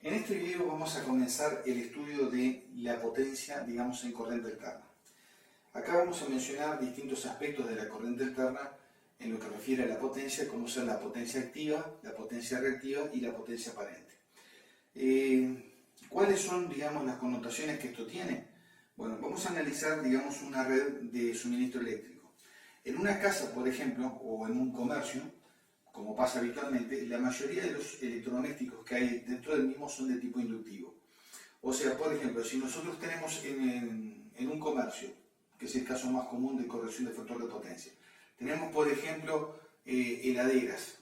En este video vamos a comenzar el estudio de la potencia, digamos, en corriente alterna. Acá vamos a mencionar distintos aspectos de la corriente alterna en lo que refiere a la potencia, como son la potencia activa, la potencia reactiva y la potencia aparente. ¿Cuáles son, digamos, las connotaciones que esto tiene? Bueno, vamos a analizar, digamos, una red de suministro eléctrico. En una casa, por ejemplo, o en un comercio, como pasa habitualmente, la mayoría de los electrodomésticos que hay dentro del mismo son de tipo inductivo. O sea, por ejemplo, si nosotros tenemos en un comercio, que es el caso más común de corrección de factor de potencia, tenemos, por ejemplo, heladeras,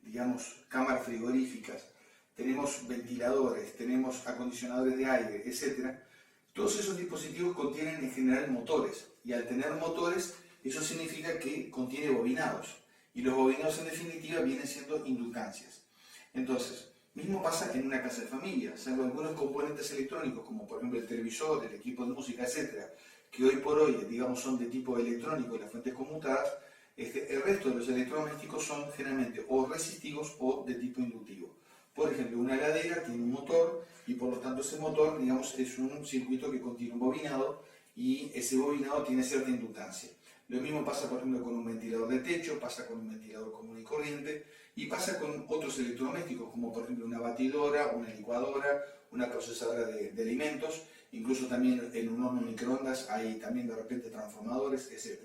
digamos, cámaras frigoríficas, tenemos ventiladores, tenemos acondicionadores de aire, etc. Todos esos dispositivos contienen en general motores, y al tener motores, eso significa que contiene bobinados. Y los bobinados en definitiva vienen siendo inductancias. Entonces, mismo pasa en una casa de familia, salvo algunos componentes electrónicos, como por ejemplo el televisor, el equipo de música, etc., que hoy por hoy, digamos, son de tipo electrónico y las fuentes conmutadas, el resto de los electrodomésticos son generalmente o resistivos o de tipo inductivo. Por ejemplo, una heladera tiene un motor y por lo tanto ese motor, digamos, es un circuito que contiene un bobinado y ese bobinado tiene cierta inductancia. Lo mismo pasa, por ejemplo, con un ventilador de techo, pasa con un ventilador común y corriente y pasa con otros electrodomésticos, como por ejemplo una batidora, una licuadora, una procesadora de alimentos, incluso también en un horno microondas hay también de repente transformadores, etc.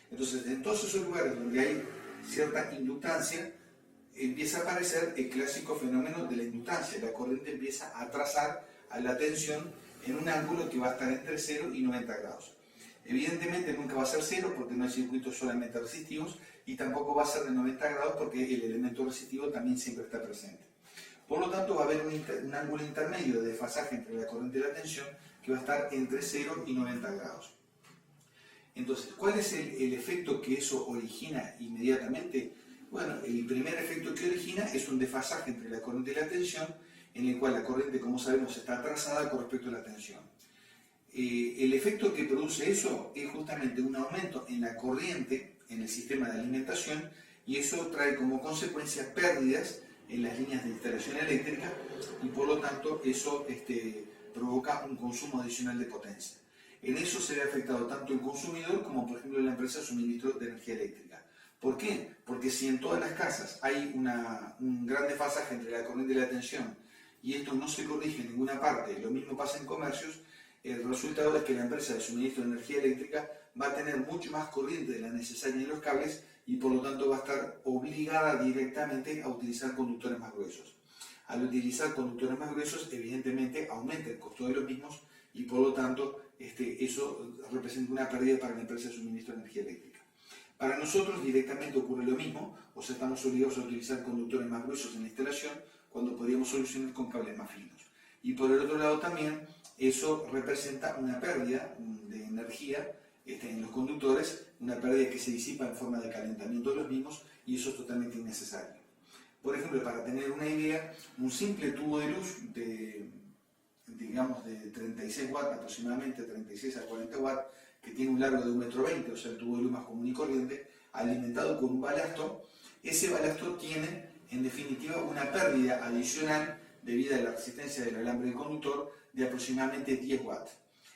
Entonces, en todos esos lugares donde hay cierta inductancia, empieza a aparecer el clásico fenómeno de la inductancia. La corriente empieza a trazar a la tensión en un ángulo que va a estar entre 0 y 90 grados. Evidentemente nunca va a ser 0 porque no hay circuitos solamente resistivos y tampoco va a ser de 90 grados porque el elemento resistivo también siempre está presente. Por lo tanto va a haber un ángulo intermedio de desfasaje entre la corriente y la tensión que va a estar entre 0 y 90 grados. Entonces, ¿cuál es el efecto que eso origina inmediatamente? Bueno, el primer efecto que origina es un desfasaje entre la corriente y la tensión, en el cual la corriente, como sabemos, está atrasada con respecto a la tensión. El efecto que produce eso es justamente un aumento en la corriente en el sistema de alimentación y eso trae como consecuencia pérdidas en las líneas de instalación eléctrica y por lo tanto eso provoca un consumo adicional de potencia. En eso se ve afectado tanto el consumidor como por ejemplo la empresa de suministro de energía eléctrica. ¿Por qué? Porque si en todas las casas hay un gran desfasaje entre la corriente y la tensión y esto no se corrige en ninguna parte, lo mismo pasa en comercios, el resultado es que la empresa de suministro de energía eléctrica va a tener mucho más corriente de la necesaria en los cables y por lo tanto va a estar obligada directamente a utilizar conductores más gruesos. Al utilizar conductores más gruesos, evidentemente aumenta el costo de los mismos y por lo tanto eso representa una pérdida para la empresa de suministro de energía eléctrica. Para nosotros directamente ocurre lo mismo, o sea, estamos obligados a utilizar conductores más gruesos en la instalación cuando podríamos solucionar con cables más finos. Y por el otro lado también, eso representa una pérdida de energía en los conductores, una pérdida que se disipa en forma de calentamiento de los mismos y eso es totalmente innecesario. Por ejemplo, para tener una idea, un simple tubo de luz digamos de 36 watts, aproximadamente 36 a 40 watts, que tiene un largo de 1,20 m, o sea el tubo de luz más común y corriente, alimentado con un balasto, ese balasto tiene en definitiva una pérdida adicional debido a la resistencia del alambre del conductor de aproximadamente 10 watts.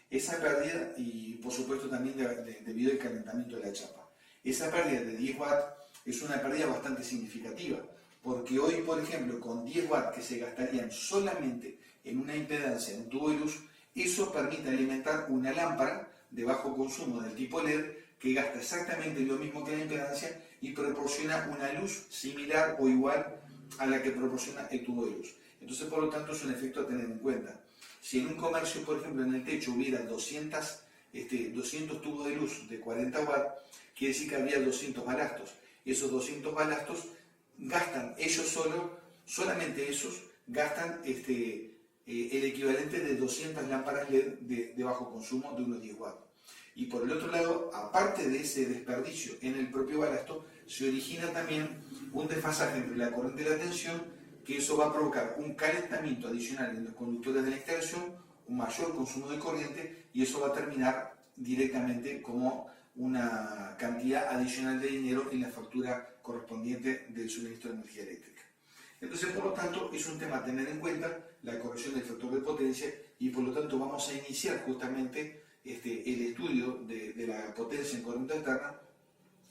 Esa pérdida, y por supuesto también debido al calentamiento de la chapa, esa pérdida de 10 watts es una pérdida bastante significativa, porque hoy, por ejemplo, con 10 watts que se gastarían solamente en una impedancia en un tubo de luz, eso permite alimentar una lámpara de bajo consumo del tipo LED que gasta exactamente lo mismo que la impedancia y proporciona una luz similar o igual a la que proporciona el tubo de luz. Entonces, por lo tanto, es un efecto a tener en cuenta. Si en un comercio, por ejemplo, en el techo hubiera 200 tubos de luz de 40 watts, quiere decir que habría 200 balastos. Esos 200 balastos gastan ellos solamente esos, gastan el equivalente de 200 lámparas LED de bajo consumo de unos 10 watts. Y por el otro lado, aparte de ese desperdicio en el propio balasto, se origina también un desfasaje entre la corriente y la tensión, que eso va a provocar un calentamiento adicional en los conductores de la instalación, un mayor consumo de corriente, y eso va a terminar directamente como una cantidad adicional de dinero en la factura correspondiente del suministro de energía eléctrica. Entonces, por lo tanto, es un tema a tener en cuenta, la corrección del factor de potencia, y por lo tanto vamos a iniciar justamente el estudio de la potencia en corriente alterna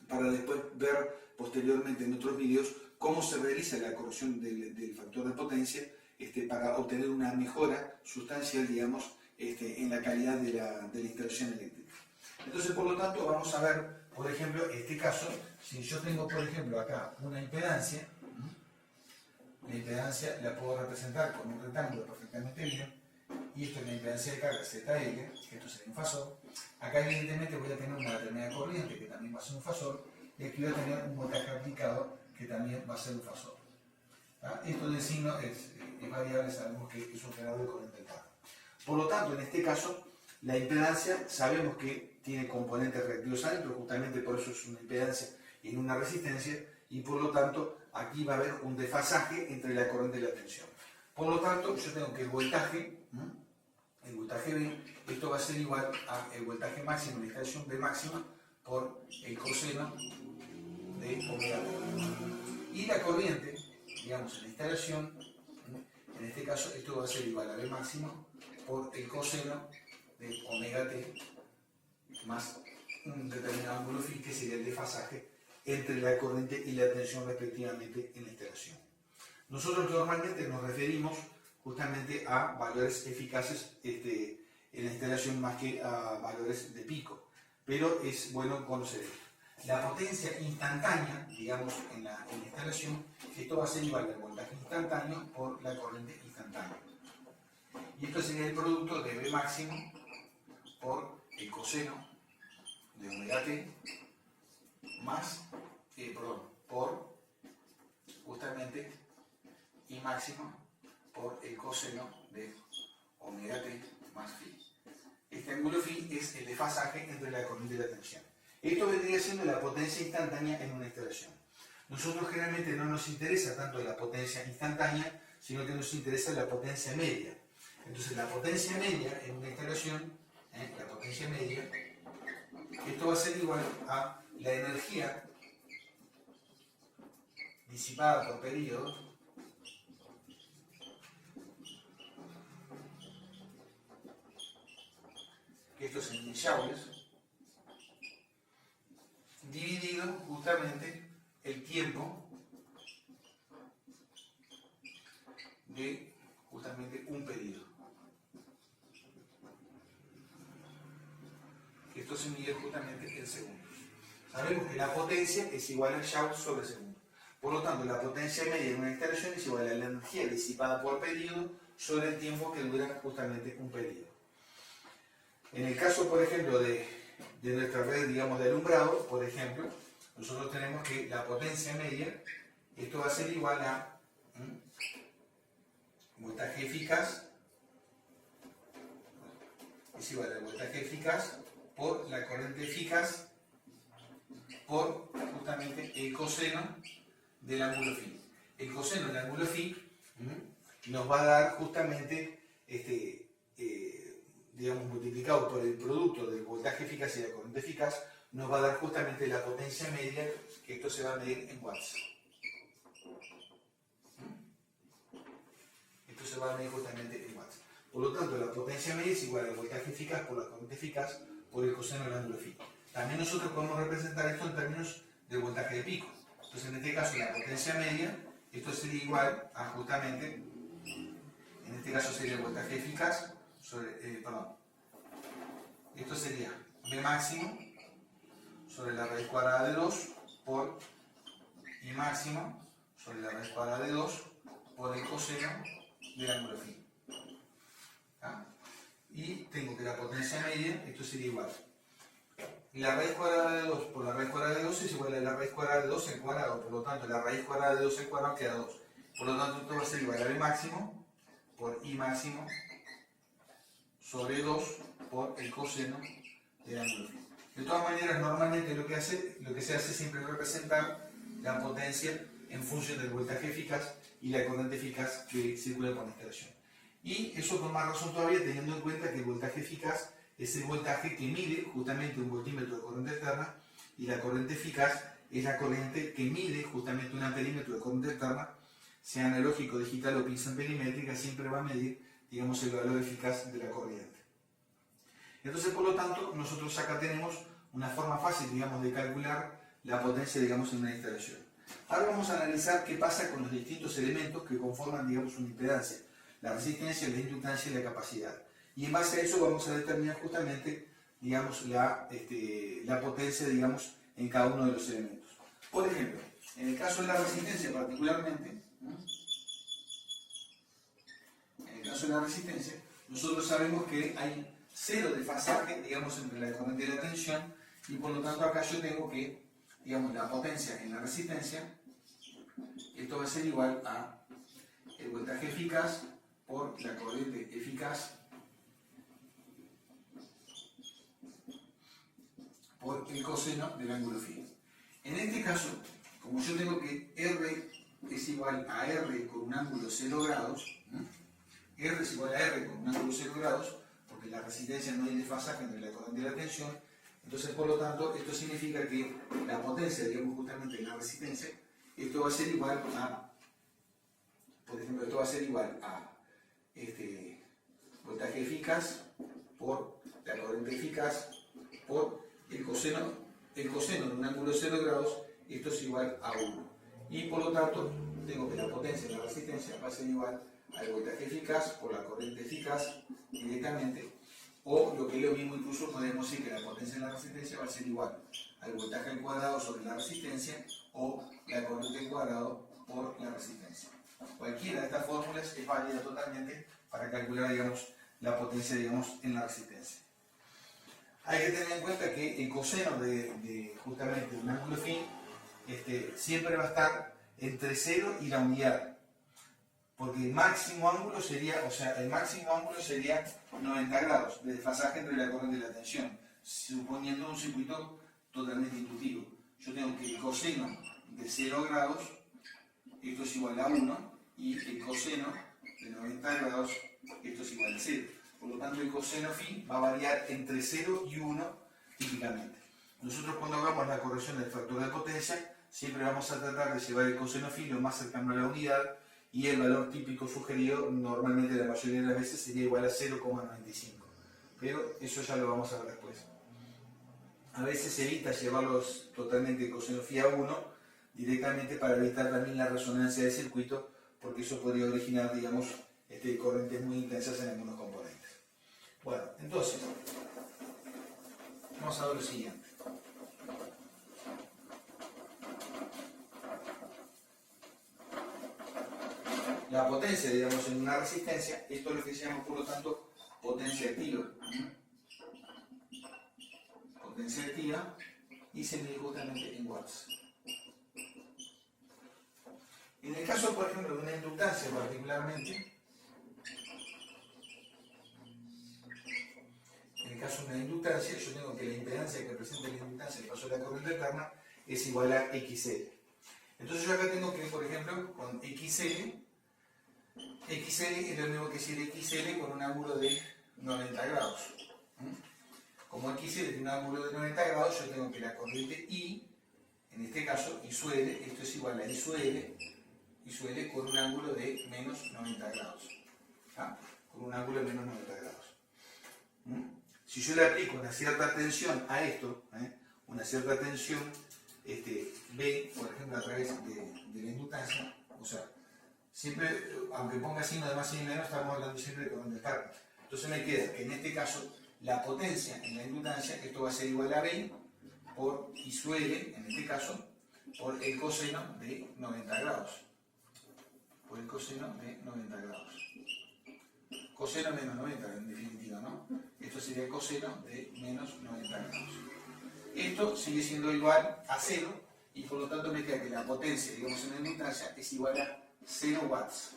para después ver posteriormente en otros vídeos cómo se realiza la corrección del factor de potencia para obtener una mejora sustancial, digamos, en la calidad de la instalación eléctrica. Entonces, por lo tanto, vamos a ver, por ejemplo, este caso, si yo tengo, por ejemplo, acá una impedancia, la impedancia la puedo representar con un rectángulo perfectamente bien, y esto es la impedancia de carga ZL, que esto sería un fasor. Acá evidentemente voy a tener una determinada corriente, que también va a ser un fasor, y aquí voy a tener un voltaje aplicado, que también va a ser un fasor. Esto del signo es variable, sabemos que es un generador de corriente alterna. Por lo tanto, en este caso, la impedancia sabemos que tiene componentes reactivos adentro, justamente por eso es una impedancia en una resistencia, y por lo tanto aquí va a haber un desfasaje entre la corriente y la tensión. Por lo tanto, yo tengo que el voltaje B, esto va a ser igual al voltaje máximo en la instalación B máxima por el coseno de omega t. Y la corriente, digamos, en la instalación, en este caso, esto va a ser igual a B máximo por el coseno de omega t más un determinado ángulo phi, que sería el desfasaje entre la corriente y la tensión respectivamente en la instalación. Nosotros normalmente nos referimos justamente a valores eficaces en la instalación más que a valores de pico, pero es bueno conocer esto. La potencia instantánea, digamos, en la instalación, esto va a ser igual al voltaje instantáneo por la corriente instantánea. Y esto sería el producto de B máximo por el coseno de omega t más, por justamente I máximo por el coseno de omega t más phi. Este ángulo phi es el desfasaje entre la corriente y la tensión. Esto vendría siendo la potencia instantánea en una instalación. Nosotros generalmente no nos interesa tanto la potencia instantánea, sino que nos interesa la potencia media. Entonces la potencia media en una instalación, la potencia media, esto va a ser igual a la energía disipada por periodo que esto es en joules, dividido justamente el tiempo de justamente un periodo. Esto se mide justamente en segundos. Sabemos que la potencia es igual a Joule sobre segundo. Por lo tanto, la potencia media en una instalación es igual a la energía disipada por periodo sobre el tiempo que dura justamente un periodo. En el caso, por ejemplo, de nuestra red, digamos, de alumbrado, por ejemplo, nosotros tenemos que la potencia media, esto va a ser igual a voltaje eficaz, es igual al voltaje eficaz por la corriente eficaz por justamente el coseno del ángulo phi. El coseno del ángulo phi nos va a dar justamente, digamos, multiplicado por el producto del voltaje eficaz y la corriente eficaz, nos va a dar justamente la potencia media, que esto se va a medir en watts. Esto se va a medir justamente en watts. Por lo tanto, la potencia media es igual al voltaje eficaz por la corriente eficaz por el coseno del ángulo phi. También nosotros podemos representar esto en términos de voltaje de pico. Entonces, en este caso, la potencia media, esto sería igual a justamente, en este caso sería el voltaje eficaz, esto sería B máximo sobre la raíz cuadrada de 2 por I máximo sobre la raíz cuadrada de 2 por el coseno del ángulo phi. Y tengo que la potencia media, esto sería igual. La raíz cuadrada de 2 por la raíz cuadrada de 2 es igual a la raíz cuadrada de 2 al cuadrado. Por lo tanto, la raíz cuadrada de 2 al cuadrado queda 2. Por lo tanto, esto va a ser igual a B máximo por I máximo sobre 2 por el coseno del ángulo phi. De todas maneras, normalmente lo que se hace siempre es representar la potencia en función del voltaje eficaz y la corriente eficaz que circula por la instalación. Y eso con más razón todavía, teniendo en cuenta que el voltaje eficaz es el voltaje que mide justamente un voltímetro de corriente externa, y la corriente eficaz es la corriente que mide justamente un amperímetro de corriente externa, sea analógico, digital o pinza-perimétrica, siempre va a medir, digamos, el valor eficaz de la corriente. Entonces, por lo tanto, nosotros acá tenemos una forma fácil, digamos, de calcular la potencia, digamos, en una instalación. Ahora vamos a analizar qué pasa con los distintos elementos que conforman, digamos, una impedancia: la resistencia, la inductancia y la capacidad. Y en base a eso vamos a determinar justamente, digamos, la potencia, digamos, en cada uno de los elementos. Por ejemplo, en el caso de la resistencia particularmente, nosotros sabemos que hay cero desfasaje, digamos, entre la corriente y la tensión, y por lo tanto acá yo tengo que, digamos, la potencia en la resistencia, esto va a ser igual a el voltaje eficaz por la corriente eficaz por el coseno del ángulo phi. En este caso, como yo tengo que R es igual a R con un ángulo 0 grados, R es igual a R con un ángulo 0 grados, porque en la resistencia no hay desfasaje entre la corriente y la tensión, entonces por lo tanto esto significa que la potencia, digamos, justamente en la resistencia, esto va a ser igual a, por ejemplo, esto va a ser igual a voltaje eficaz por la corriente eficaz por el coseno de un ángulo 0 grados, esto es igual a 1. Y por lo tanto, tengo que la potencia en la resistencia va a ser igual al voltaje eficaz por la corriente eficaz directamente, o lo que es lo mismo, incluso podemos decir que la potencia en la resistencia va a ser igual al voltaje al cuadrado sobre la resistencia o la corriente al cuadrado por la resistencia. Cualquiera de estas fórmulas es válida totalmente para calcular, digamos, la potencia, digamos, en la resistencia. Hay que tener en cuenta que el coseno de justamente un ángulo phi siempre va a estar entre 0 y la unidad, porque el máximo ángulo sería, el máximo ángulo sería 90 grados de desfasaje entre la corriente y la tensión, suponiendo un circuito totalmente inductivo. Yo tengo que el coseno de 0 grados, esto es igual a 1, y el coseno de 90 grados, esto es igual a 0. Por lo tanto, el coseno phi va a variar entre 0 y 1 típicamente. Nosotros, cuando hagamos la corrección del factor de potencia, siempre vamos a tratar de llevar el coseno phi lo más cercano a la unidad, y el valor típico sugerido normalmente la mayoría de las veces sería igual a 0,95. Pero eso ya lo vamos a ver después. A veces se evita llevarlos totalmente el coseno phi a 1 directamente para evitar también la resonancia del circuito, porque eso podría originar, digamos, corrientes muy intensas en algunos componentes. Bueno, entonces, vamos a ver lo siguiente. La potencia, digamos, en una resistencia, esto es lo que se llama, por lo tanto, potencia activa. Potencia activa, y se mide justamente en watts. En el caso, por ejemplo, de una inductancia particularmente, en el caso de una inductancia, yo tengo que la impedancia que representa la inductancia el paso de la corriente alterna es igual a XL. Entonces yo acá tengo que, por ejemplo, con XL es lo mismo que decir XL con un ángulo de 90 grados. Como XL tiene un ángulo de 90 grados, yo tengo que la corriente I, en este caso I sub L, esto es igual a I sub L con un ángulo de menos 90 grados. Con un ángulo de menos 90 grados. Si yo le aplico una cierta tensión a esto, una cierta tensión B, por ejemplo, a través de la inductancia, siempre, aunque ponga signo de más y menos, estamos hablando siempre de corriente alterna. Entonces me queda que en este caso la potencia en la inductancia, esto va a ser igual a B por I sub L, en este caso, por el coseno de 90 grados. Por el coseno de 90 grados. Coseno menos 90 en definitiva, ¿no? Esto sería el coseno de menos 90 grados. Esto sigue siendo igual a 0 y por lo tanto me queda que la potencia, digamos, en la inductancia es igual a 0 watts.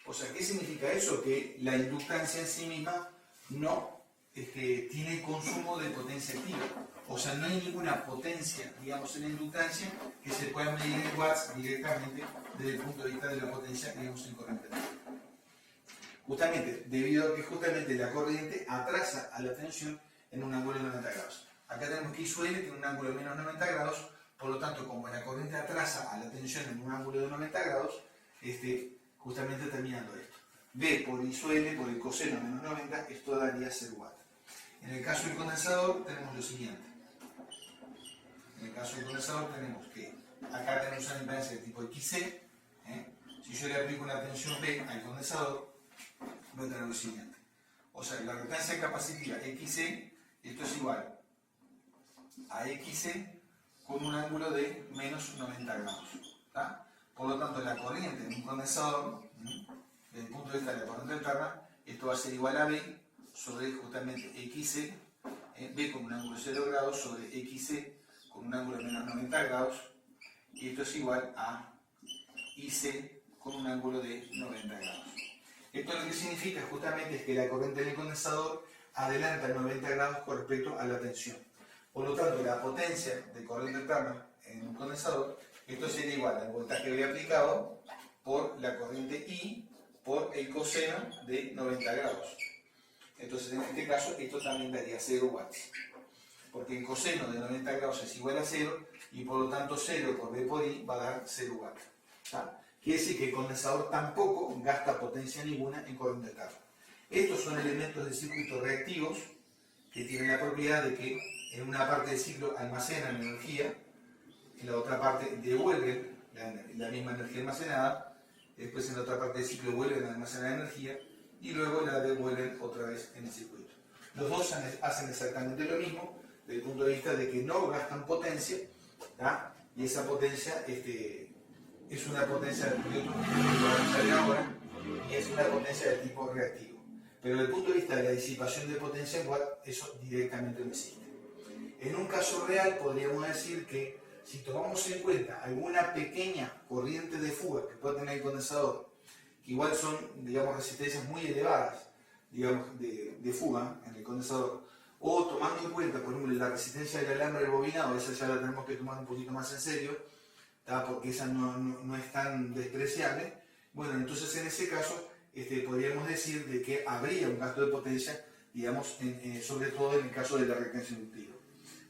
O sea, ¿qué significa eso? Que la inductancia en sí misma no tiene consumo de potencia activa. O sea, no hay ninguna potencia, digamos, en la inductancia que se pueda medir en watts directamente desde el punto de vista de la potencia, digamos, en corriente. Justamente, debido a que justamente la corriente atrasa a la tensión en un ángulo de 90 grados. Acá tenemos que I sub L tiene un ángulo de menos 90 grados, Por lo tanto, como la corriente atrasa a la tensión en un ángulo de 90 grados, justamente terminando esto. V por I sub L por el coseno menos 90, esto daría 0 watts. En el caso del condensador tenemos lo siguiente. En el caso del condensador tenemos que acá tenemos una impedancia de tipo XC. Si yo le aplico una tensión V al condensador, voy a tener lo siguiente. O sea, la reactancia capacitiva XC, esto es igual a XC con un ángulo de menos 90 grados. ¿Tá? Por lo tanto, la corriente en un condensador, desde el punto de vista de la corriente alterna, esto va a ser igual a V sobre justamente XC, V con un ángulo de 0 grados sobre XC con un ángulo de menos 90 grados, y esto es igual a IC con un ángulo de 90 grados. Esto lo que significa justamente es que la corriente del condensador adelanta 90 grados con respecto a la tensión. Por lo tanto, la potencia de corriente alterna en un condensador, esto sería igual al voltaje que había aplicado por la corriente I por el coseno de 90 grados. Entonces, en este caso, esto también daría 0 watts. Porque el coseno de 90 grados es igual a 0 y por lo tanto 0 por V por I va a dar 0 watts. ¿Tá? Quiere decir que el condensador tampoco gasta potencia ninguna en corriente alterna. Estos son elementos de circuito reactivos que tienen la propiedad de que en una parte del ciclo almacenan energía, en la otra parte devuelven la misma energía almacenada, después en la otra parte del ciclo vuelven a almacenar energía y luego la devuelven otra vez en el circuito. Los dos hacen exactamente lo mismo desde el punto de vista de que no gastan potencia, ¿tá? Y esa potencia es una potencia y es una potencia de tipo reactivo. Pero desde el punto de vista de la disipación de potencia en watt, eso directamente no existe. En un caso real podríamos decir que si tomamos en cuenta alguna pequeña corriente de fuga que pueda tener el condensador, que igual son, digamos, resistencias muy elevadas, digamos, de fuga en el condensador, o tomando en cuenta, por ejemplo, la resistencia del alambre bobinado, esa ya la tenemos que tomar un poquito más en serio, ¿tá? Porque esa no es tan despreciable. Bueno, entonces en ese caso podríamos decir de que habría un gasto de potencia, digamos, sobre todo en el caso de la reactancia inductiva.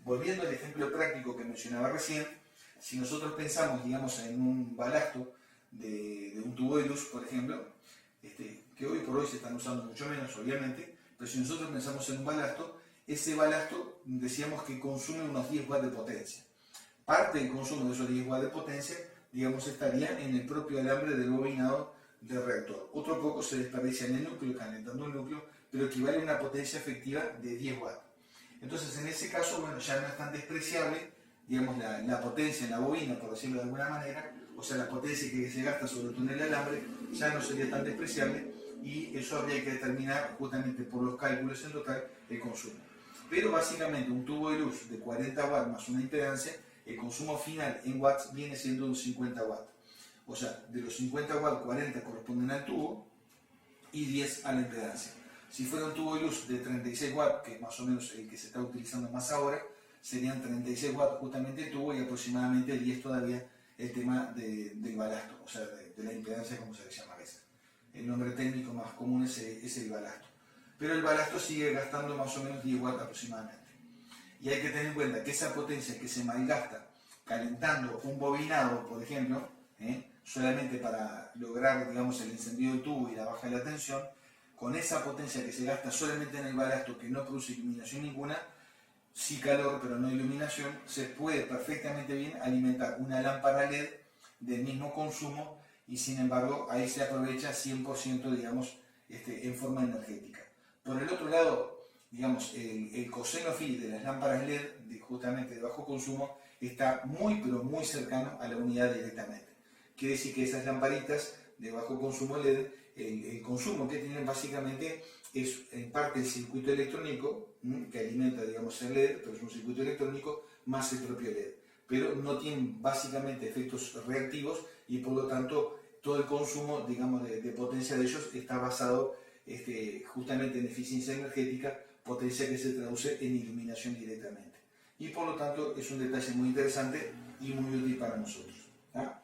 Volviendo al ejemplo práctico que mencionaba recién, si nosotros pensamos, digamos, en un balasto de un tubo de luz, por ejemplo, que hoy por hoy se están usando mucho menos, obviamente, pero si nosotros pensamos en un balasto, ese balasto decíamos que consume unos 10 watts de potencia. Parte del consumo de esos 10 watts de potencia, digamos, estaría en el propio alambre del bobinado del reactor. Otro poco se desperdicia en el núcleo, calentando el núcleo, pero equivale a una potencia efectiva de 10 watts. Entonces, en ese caso, bueno, ya no es tan despreciable, digamos, la potencia en la bobina, por decirlo de alguna manera, o sea, la potencia que se gasta sobre todo en el alambre, ya no sería tan despreciable, y eso habría que determinar justamente por los cálculos en total el consumo. Pero básicamente un tubo de luz de 40 watts más una impedancia, el consumo final en watts viene siendo de 50 watts. O sea, de los 50 watts, 40 corresponden al tubo y 10 a la impedancia. Si fuera un tubo de luz de 36 watts, que es más o menos el que se está utilizando más ahora, serían 36 watts justamente el tubo y aproximadamente 10 todavía el tema del balasto, o sea, de la impedancia, como se le llama a veces. El nombre técnico más común es el balasto. Pero el balasto sigue gastando más o menos 10 watts aproximadamente. Y hay que tener en cuenta que esa potencia que se malgasta calentando un bobinado, por ejemplo, solamente para lograr, digamos, el encendido del tubo y la baja de la tensión, con esa potencia que se gasta solamente en el balasto, que no produce iluminación ninguna, sí calor pero no iluminación, se puede perfectamente bien alimentar una lámpara LED del mismo consumo y sin embargo ahí se aprovecha 100%, digamos, en forma energética. Por el otro lado, digamos, el coseno phi de las lámparas LED justamente de bajo consumo está muy pero muy cercano a la unidad directamente. Quiere decir que esas lamparitas de bajo consumo LED, el consumo que tienen básicamente es en parte el circuito electrónico que alimenta, digamos, el LED, pero es un circuito electrónico más el propio LED. Pero no tienen básicamente efectos reactivos y por lo tanto todo el consumo, digamos, de potencia de ellos está basado justamente en eficiencia energética, potencia que se traduce en iluminación directamente. Y por lo tanto es un detalle muy interesante y muy útil para nosotros. ¿Ah?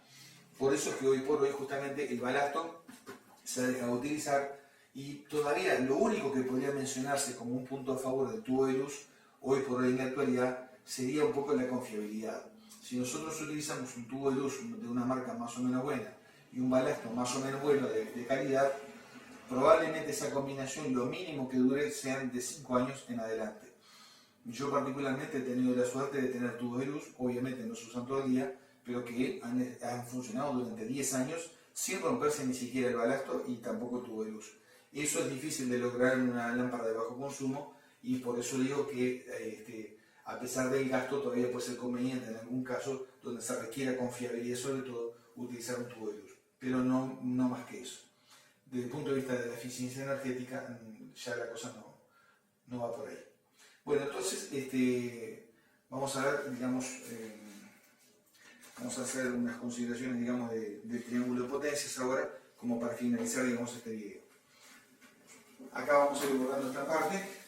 Por eso es que hoy por hoy justamente el balasto se ha dejado de utilizar y todavía lo único que podría mencionarse como un punto a favor del tubo de luz hoy por hoy en la actualidad sería un poco la confiabilidad. Si nosotros utilizamos un tubo de luz de una marca más o menos buena y un balasto más o menos bueno de calidad, probablemente esa combinación lo mínimo que dure sean de 5 años en adelante. Yo particularmente he tenido la suerte de tener tubos de luz, obviamente no se usan todo el día, pero que han funcionado durante 10 años sin romperse ni siquiera el balasto y tampoco el tubo de luz. Eso es difícil de lograr en una lámpara de bajo consumo y por eso digo que a pesar del gasto todavía puede ser conveniente en algún caso donde se requiera confiabilidad, sobre todo utilizar un tubo de luz, pero no más que eso. Desde el punto de vista de la eficiencia energética ya la cosa no va por ahí. Bueno, entonces vamos a ver, digamos, vamos a hacer unas consideraciones, digamos, del triángulo de potencias ahora, como para finalizar, digamos, este video. Acá vamos a ir borrando esta parte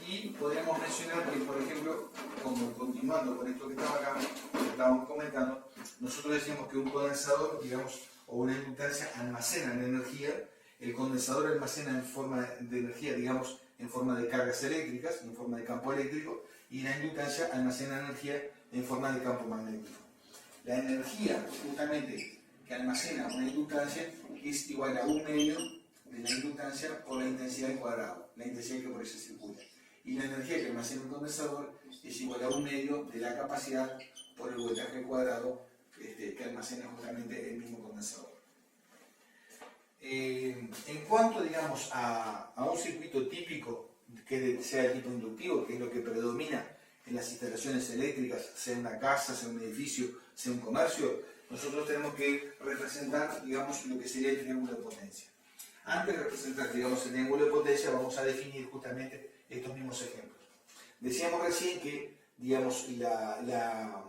y podríamos mencionar que, por ejemplo, como continuando con esto que estaba acá, que estábamos comentando, nosotros decíamos que un condensador, digamos, o una inductancia almacenan energía. El condensador almacena en forma de energía, digamos, en forma de cargas eléctricas, en forma de campo eléctrico, y la inductancia almacena energía en forma de campo magnético. La energía, justamente, que almacena una inductancia es igual a 1/2 de la inductancia por la intensidad al cuadrado, la intensidad que por eso circula. Y la energía que almacena un condensador es igual a 1/2 de la capacidad por el voltaje al cuadrado que almacena justamente el mismo condensador. En cuanto, digamos, a un circuito típico que sea de tipo inductivo, que es lo que predomina en las instalaciones eléctricas, sea una casa, sea un edificio, sea un comercio, nosotros tenemos que representar, digamos, lo que sería el triángulo de potencia. Antes de representar, digamos, el triángulo de potencia, vamos a definir justamente estos mismos ejemplos. Decíamos recién que, digamos, la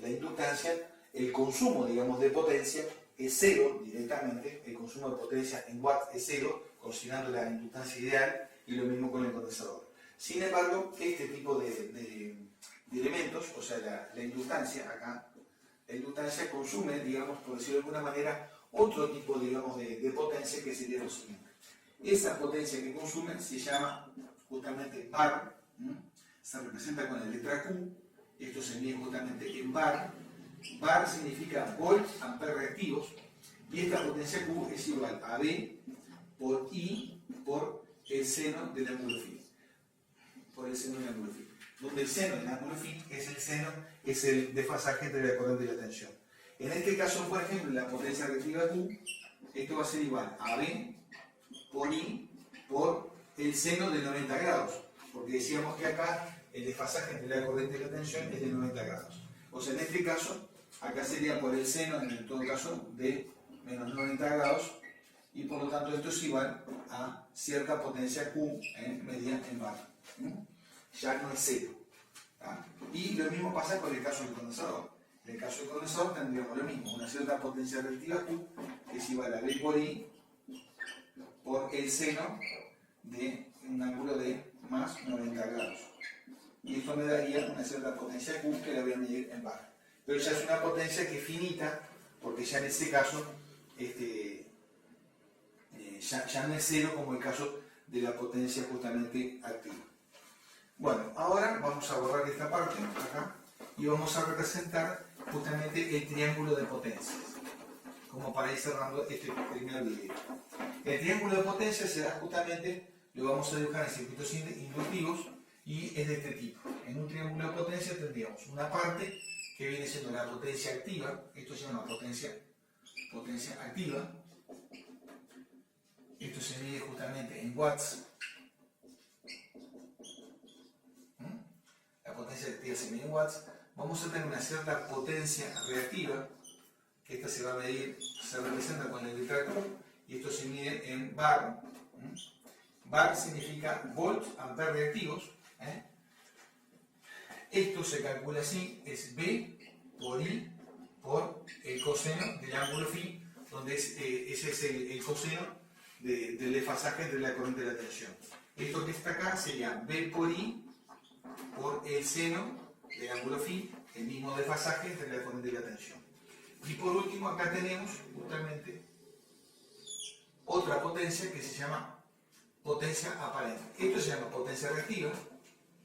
inductancia, el consumo, digamos, de potencia es cero directamente, el consumo de potencia en watts es cero, considerando la inductancia ideal, y lo mismo con el condensador. Sin embargo, este tipo de elementos, o sea, la inductancia acá, la inductancia consume, digamos, por decirlo de alguna manera, otro tipo, digamos, de potencia que sería lo siguiente. Esa potencia que consume se llama justamente var, se representa con la letra Q, esto se mide justamente en var. Var significa volt ampere reactivos, y esta potencia Q es igual a V por I por el seno del ángulo phi. Por el seno del ángulo phi. Donde el seno del ángulo phi es el desfasaje entre la corriente y la tensión. En este caso, por ejemplo, la potencia reactiva Q, esto va a ser igual a V por I por el seno de 90 grados. Porque decíamos que acá el desfasaje entre la corriente y la tensión es de 90 grados. O sea, en este caso, acá sería por el seno, en todo caso, de menos 90 grados, y por lo tanto esto es igual a cierta potencia Q medida en var. Ya no es cero. Y lo mismo pasa con el caso del condensador. En el caso del condensador tendríamos lo mismo, una cierta potencia reactiva Q, que es igual a V por I por el seno de un ángulo de más 90 grados. Y esto me daría una cierta potencia Q que la voy a medir en var. Pero ya es una potencia que es finita, porque ya en este caso ya no es cero como el caso de la potencia justamente activa. Bueno, ahora vamos a borrar esta parte acá y vamos a representar justamente el triángulo de potencias, como para ir cerrando este primer video. El triángulo de potencias será justamente, lo vamos a dibujar en circuitos inductivos, y es de este tipo. En un triángulo de potencia tendríamos una parte que viene siendo la potencia activa, esto se llama potencia activa, esto se mide justamente en watts, la potencia activa se mide en watts. Vamos a tener una cierta potencia reactiva, que esta se va a medir, se representa con la letra Q, y esto se mide en var. Var significa volt ampere reactivos. Esto se calcula así, es V por I por el coseno del ángulo phi, donde ese es el coseno del desfasaje entre la corriente y la tensión. Esto que está acá sería V por I por el seno del ángulo phi, el mismo desfasaje entre la corriente y la tensión. Y por último acá tenemos justamente otra potencia que se llama potencia aparente. Esto se llama potencia reactiva,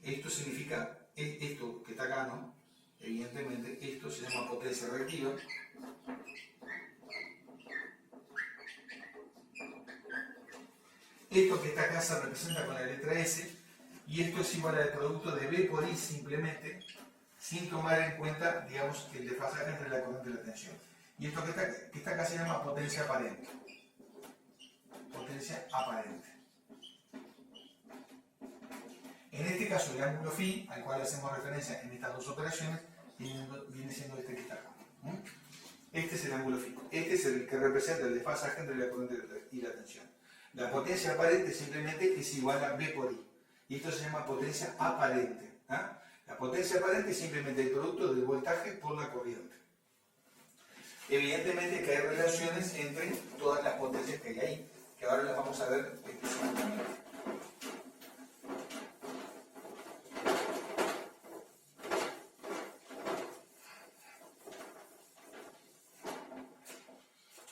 esto significa, esto que está acá, ¿no? evidentemente esto se llama potencia reactiva. Esto que está acá se representa con la letra S, y esto es igual al producto de B por I simplemente, sin tomar en cuenta, digamos, el desfasaje entre la corriente y la tensión. Y esto que está acá se llama potencia aparente. Potencia aparente. En este caso, el ángulo phi, al cual hacemos referencia en estas dos operaciones, viene siendo este que está acá. Este es el ángulo phi. Este es el que representa el desfasaje entre la corriente y la tensión. La potencia aparente simplemente es igual a B por I. Y esto se llama potencia aparente. La potencia aparente es simplemente el producto del voltaje por la corriente. Evidentemente que hay relaciones entre todas las potencias que hay ahí, que ahora las vamos a ver específicamente.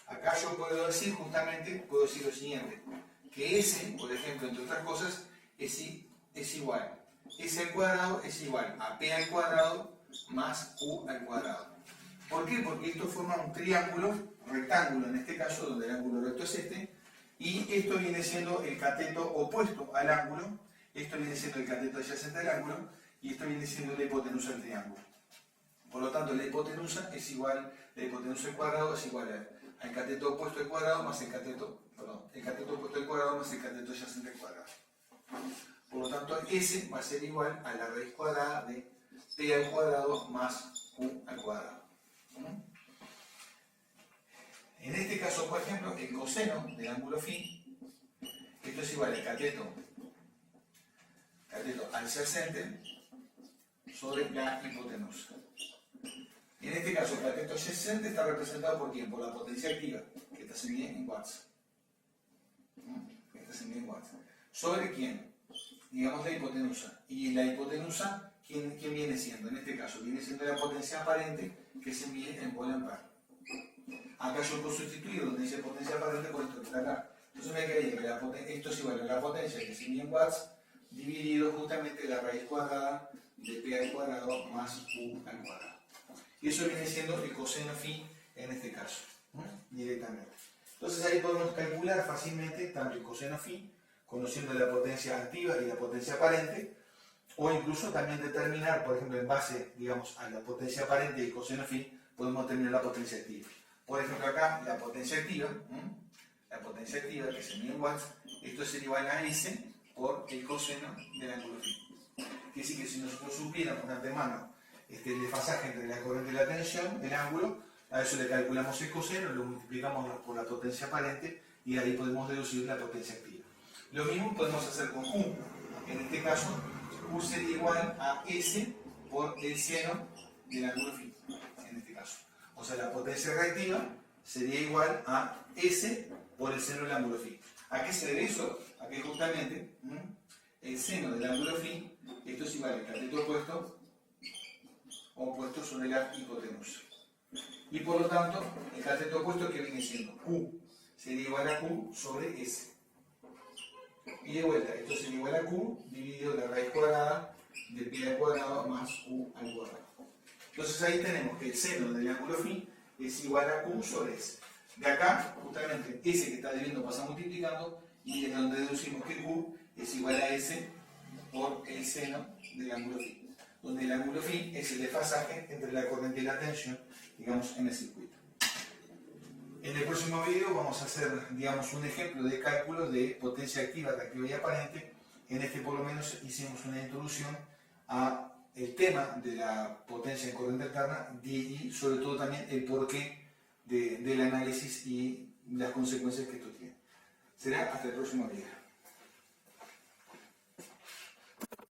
Acá yo puedo decir lo siguiente, que S, por ejemplo, entre otras cosas, es igual. S al cuadrado es igual a P al cuadrado más Q al cuadrado. ¿Por qué? Porque esto forma un triángulo, rectángulo en este caso, donde el ángulo recto es este, y esto viene siendo el cateto opuesto al ángulo, esto viene siendo el cateto adyacente al ángulo, y esto viene siendo la hipotenusa del triángulo. Por lo tanto, la hipotenusa al cuadrado es igual al cateto opuesto al cuadrado más el cateto opuesto al cuadrado más el cateto adyacente al cuadrado. Por lo tanto, S va a ser igual a la raíz cuadrada de P al cuadrado más Q al cuadrado. En este caso, por ejemplo, el coseno del ángulo phi, esto es igual al cateto adyacente sobre la hipotenusa. En este caso, el cateto adyacente está representado por ¿quién? Por la potencia activa, que está se mide en watts. ¿Sobre quién? Digamos la hipotenusa. Y la hipotenusa, ¿quién viene siendo? En este caso, viene siendo la potencia aparente que se mide en Pol-Ampere. Acá yo puedo sustituir donde dice potencia aparente por esto que está acá. Entonces me quedaría que esto es igual a la potencia que se mide en watts dividido justamente la raíz cuadrada de P al cuadrado más Q al cuadrado. Y eso viene siendo el coseno phi en este caso, directamente. Entonces ahí podemos calcular fácilmente tanto el coseno phi, conociendo la potencia activa y la potencia aparente, o incluso también determinar, por ejemplo, en base, digamos, a la potencia aparente y el coseno phi, podemos determinar la potencia activa. Por ejemplo, acá la potencia activa que se mide en watts, esto sería igual a S por el coseno del ángulo phi. Quiere decir que si nosotros supiéramos de antemano el desfasaje entre la corriente y la tensión, el ángulo, a eso le calculamos el coseno, lo multiplicamos por la potencia aparente y ahí podemos deducir la potencia activa. Lo mismo podemos hacer con Q. En este caso, Q sería igual a S por el seno del ángulo phi, en este caso. O sea, la potencia reactiva sería igual a S por el seno del ángulo phi. ¿A qué se debe eso? A que justamente el seno del ángulo phi, esto es igual al cateto opuesto sobre la hipotenusa. Y por lo tanto, el cateto opuesto que viene siendo Q sería igual a Q sobre S. Y de vuelta, esto sería igual a Q dividido la raíz cuadrada de Pi al cuadrado más Q al cuadrado. Entonces ahí tenemos que el seno del ángulo phi es igual a Q sobre S. De acá, justamente, S que está dividiendo pasa multiplicando y es donde deducimos que Q es igual a S por el seno del ángulo phi. Donde el ángulo phi es el desfasaje entre la corriente y la tensión, digamos, en el circuito. En el próximo video vamos a hacer, digamos, un ejemplo de cálculo de potencia activa, reactiva y aparente. En este por lo menos hicimos una introducción a el tema de la potencia en corriente alterna y sobre todo también el porqué del análisis y las consecuencias que esto tiene. Será hasta el próximo video.